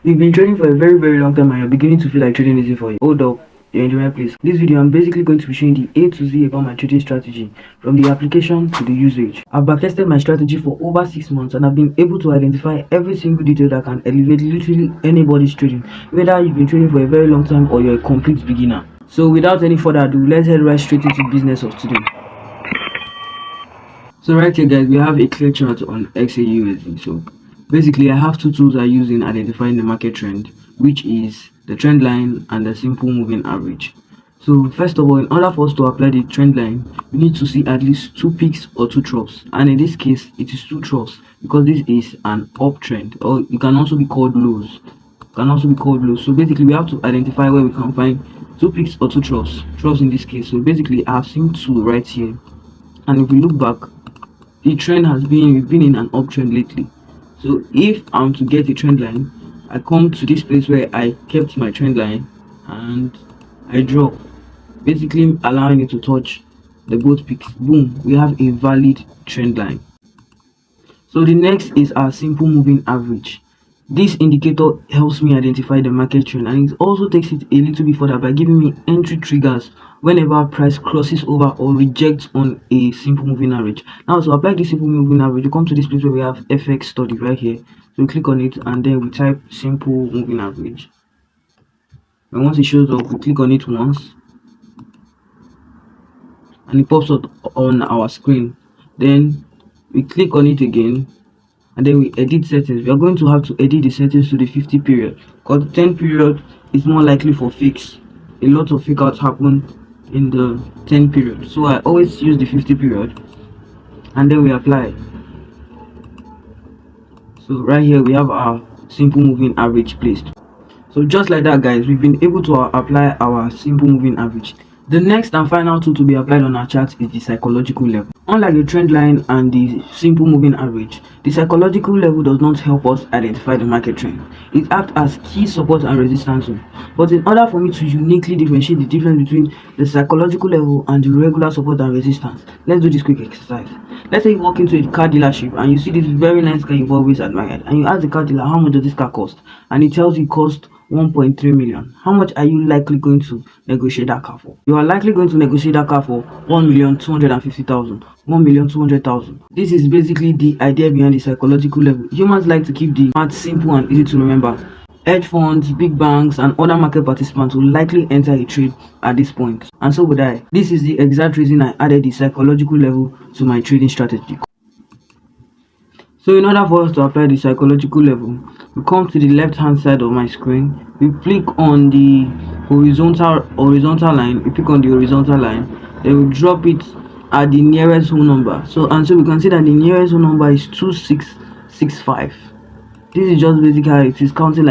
You've been trading for a very long time and you're beginning to feel like trading easy for you. Hold up, you're in the right place. This video I'm basically going to be showing the A to Z about my trading strategy, from the application to the usage. I've backtested my strategy for over 6 months and I've been able to identify every single detail that can elevate literally anybody's trading, whether you've been trading for a very long time or you're a complete beginner. So without any further ado, let's head right straight into business of today. So right here guys, we have a clear chart on XAUSD. So basically I have two tools I use in identifying the market trend, which is the trend line and the simple moving average. So first of all, in order for us to apply the trend line, we need to see at least 2 peaks or 2 troughs, and in this case it is 2 troughs because this is an uptrend, or it can also be called lows. So basically we have to identify where we can find 2 peaks or 2 troughs in this case. So basically I have seen 2 right here, and if we look back, the trend we've been in an uptrend lately. So if I'm to get a trend line, I come to this place where I kept my trend line and I drop, basically allowing it to touch the both peaks. Boom, we have a valid trend line. So the next is our simple moving average. This indicator helps me identify the market trend, and it also takes it a little bit further by giving me entry triggers whenever price crosses over or rejects on a simple moving average. Now to apply this simple moving average, you come to this place where we have FX study right here. So we click on it and then we type simple moving average, and once it shows up, we click on it once and it pops up on our screen. Then we click on it again and then we edit settings. We are going to have to edit the settings to the 50 period because the 10 period is more likely for fakes. A lot of fake outs happen in the 10 period, so I always use the 50 period and then we apply. So right here we have our simple moving average placed. So just like that guys, we've been able to apply our simple moving average. The next and final tool to be applied on our chart is the psychological level. Unlike the trend line and the simple moving average, the psychological level does not help us identify the market trend. It acts as key support and resistance zone. But in order for me to uniquely differentiate the difference between the psychological level and the regular support and resistance, let's do this quick exercise. Let's say you walk into a car dealership and you see this very nice car you've always admired, and you ask the car dealer, how much does this car cost? And he tells you it cost 1.3 million. How much are you likely going to negotiate that car for? You are likely going to negotiate that car for 1,250,000, 1,200,000. This is basically the idea behind the psychological level. Humans like to keep the math simple and easy to remember. Hedge funds, big banks, and other market participants will likely enter a trade at this point, and so would I. This is the exact reason I added the psychological level to my trading strategy. So in order for us to apply the psychological level, we come to the left hand side of my screen, we click on the horizontal line, we click on the horizontal line, then we drop it at the nearest whole number. So we can see that the nearest whole number is 2665. This is just basically how it is counting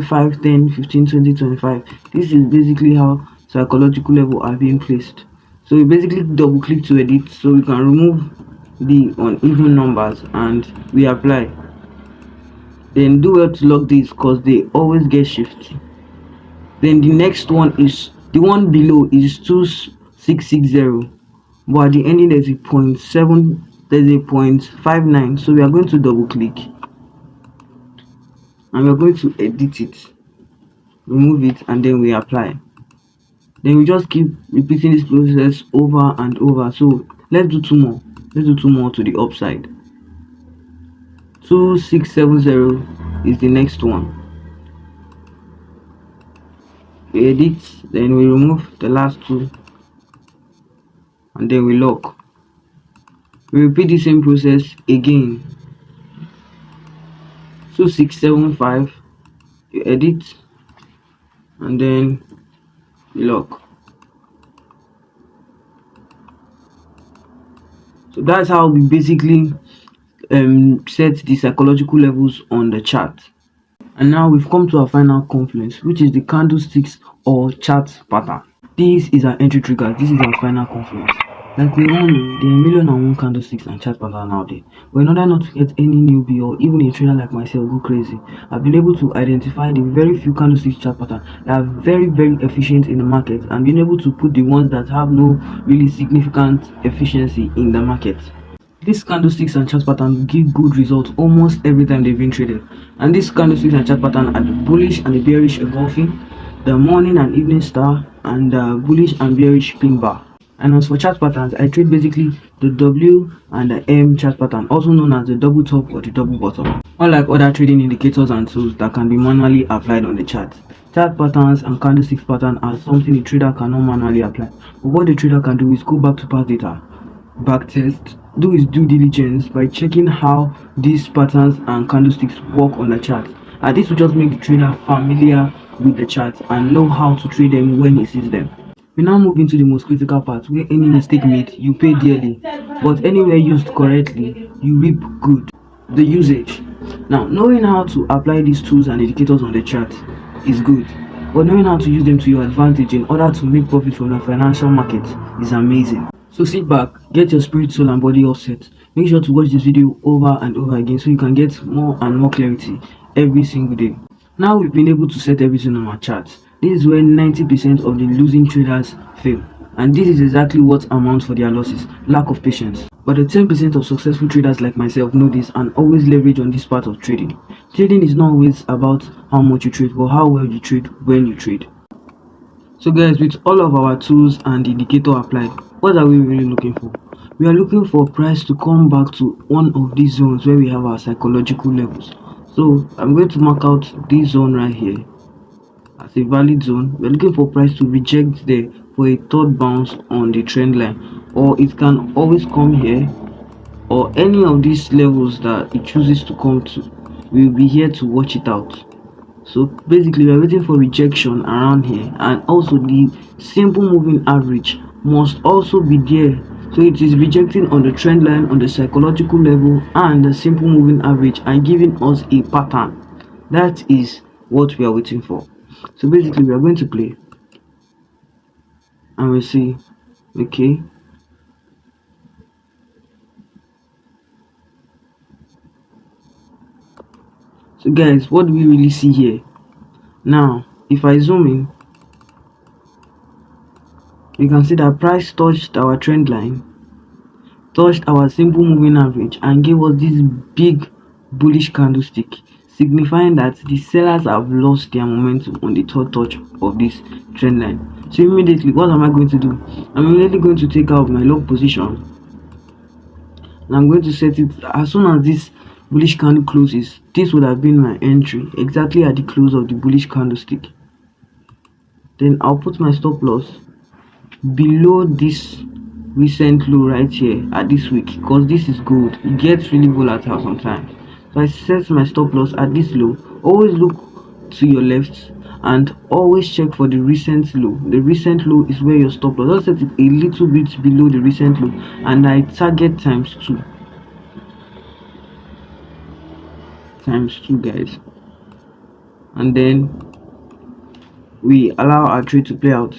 5, 10, 15, 20, 25. This is basically how psychological level are being placed. So we basically double click to edit so we can remove the uneven numbers and we apply. Then do well to lock these because they always get shifty. Then the next one is the one below is 2660, but at the ending there's a 0.7, there's a 0.59. So we are going to double click and we're going to edit it, remove it, and then we apply. Then we just keep repeating this process over and over. So let's do 2 more. Let's do 2 more to the upside. 2670 is the next one. We edit, then we remove the last 2 and then we lock. We repeat the same process again. 2675, you edit and then you lock. So that's how we basically set the psychological levels on the chart. And now we've come to our final confluence, which is the candlesticks or chart pattern. This is our entry trigger. This is our final confluence. Like we all know, there are 1,000,001 candlesticks and chart pattern out there. But in order not to get any newbie or even a trader like myself go crazy, I've been able to identify the very few candlesticks chart pattern that are very efficient in the market, and being able to put the ones that have no really significant efficiency in the market. These candlesticks and chart patterns give good results almost every time they've been traded. And these candlesticks and chart pattern are the bullish and the bearish engulfing, the morning and evening star, and the bullish and bearish pin bar. And as for chart patterns, I trade basically the W and the M chart pattern, also known as the double top or the double bottom. Unlike other trading indicators and tools that can be manually applied on the chart, chart patterns and candlestick pattern are something a trader cannot manually apply. But what the trader can do is go back to past data, backtest, do his due diligence by checking how these patterns and candlesticks work on the chart. And this will just make the trader familiar with the chart and know how to trade them when he sees them. We now move into the most critical part, where any mistake made, you pay dearly, but anywhere used correctly, you reap good. The usage. Now, knowing how to apply these tools and indicators on the chart is good, but knowing how to use them to your advantage in order to make profit from the financial market is amazing. So sit back, get your spirit, soul and body all set. Make sure to watch this video over and over again so you can get more and more clarity every single day. Now we've been able to set everything on our charts. This is where 90% of the losing traders fail, and this is exactly what amounts for their losses: lack of patience. But the 10% of successful traders like myself know this and always leverage on this part of trading. Trading is not always about how much you trade, but how well you trade when you trade. So guys, with all of our tools and the indicator applied, what are we really looking for? We are looking for price to come back to one of these zones where we have our psychological levels. So I'm going to mark out this zone right here as a valid zone. We're looking for price to reject there for a third bounce on the trend line, or it can always come here, or any of these levels that it chooses to come to. We'll be here to watch it out. So basically we're waiting for rejection around here, and also the simple moving average must also be there. So it is rejecting on the trend line, on the psychological level, and the simple moving average, and giving us a pattern. That is what we are waiting for. So basically we are going to play and we'll see. Okay, so guys, what do we really see here? Now if I zoom in, you can see that price touched our trend line, touched our simple moving average, and gave us this big bullish candlestick, signifying that the sellers have lost their momentum on the third touch of this trend line. So immediately, what am I going to do? I'm immediately going to take out my long position, and I'm going to set it as soon as this bullish candle closes. This would have been my entry exactly at the close of the bullish candlestick. Then I'll put my stop loss below this recent low right here at this week, because this is gold, it gets really volatile sometimes. So I set my stop loss at this low. Always look to your left and always check for the recent low. The recent low is where your stop loss. I'll set it a little bit below the recent low, and I target times 2 guys, and then we allow our trade to play out.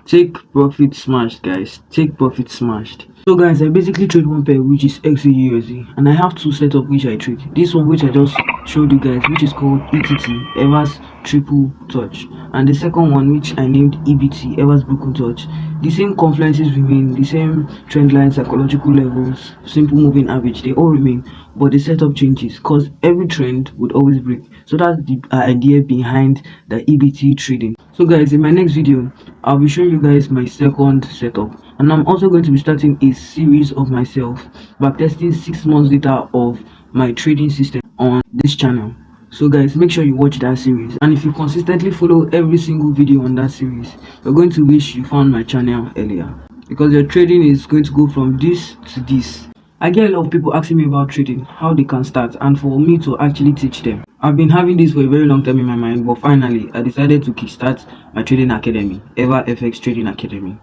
Take profit smashed, guys. Take profit smashed. So guys, I basically trade one pair, which is XAUSD, and I have two setup which I trade. This one which I just showed you guys, which is called ETT, Evers Triple Touch, and the second one which I named EBT, Evers Broken Touch. The same confluences remain, the same trend line, psychological levels, simple moving average, they all remain, but the setup changes because every trend would always break. So that's the idea behind the EBT trading. So guys, in my next video I'll be showing you guys my second setup, and I'm also going to be starting a series of myself backtesting 6 months data of my trading system on this channel. So guys, make sure you watch that series, and if you consistently follow every single video on that series, you're going to wish you found my channel earlier, because your trading is going to go from this to this. I get a lot of people asking me about trading, how they can start, and for me to actually teach them. I've been having this for a very long time in my mind, but finally I decided to kickstart my trading academy, EverFX Trading Academy,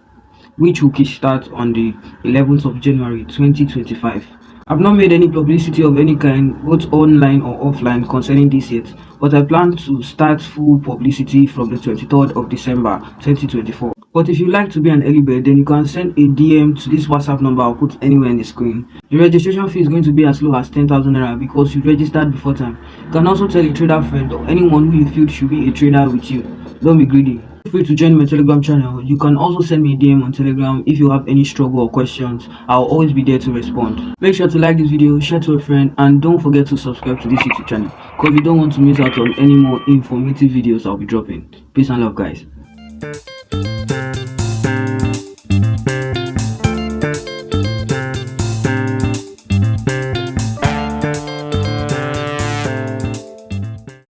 which will kickstart on the 11th of January 2025. I've not made any publicity of any kind, both online or offline, concerning this yet, but I plan to start full publicity from the 23rd of December 2024. But if you like to be an early bird, then you can send a DM to this WhatsApp number I'll put anywhere in the screen. The registration fee is going to be as low as 10,000 naira because you registered before time. You can also tell a trader friend or anyone who you feel should be a trader with you. Don't be greedy. Feel free to join my Telegram channel. You can also send me a DM on Telegram if you have any struggle or questions. I'll always be there to respond. Make sure to like this video, share to a friend, and don't forget to subscribe to this YouTube channel because you don't want to miss out on any more informative videos I'll be dropping. Peace and love, guys.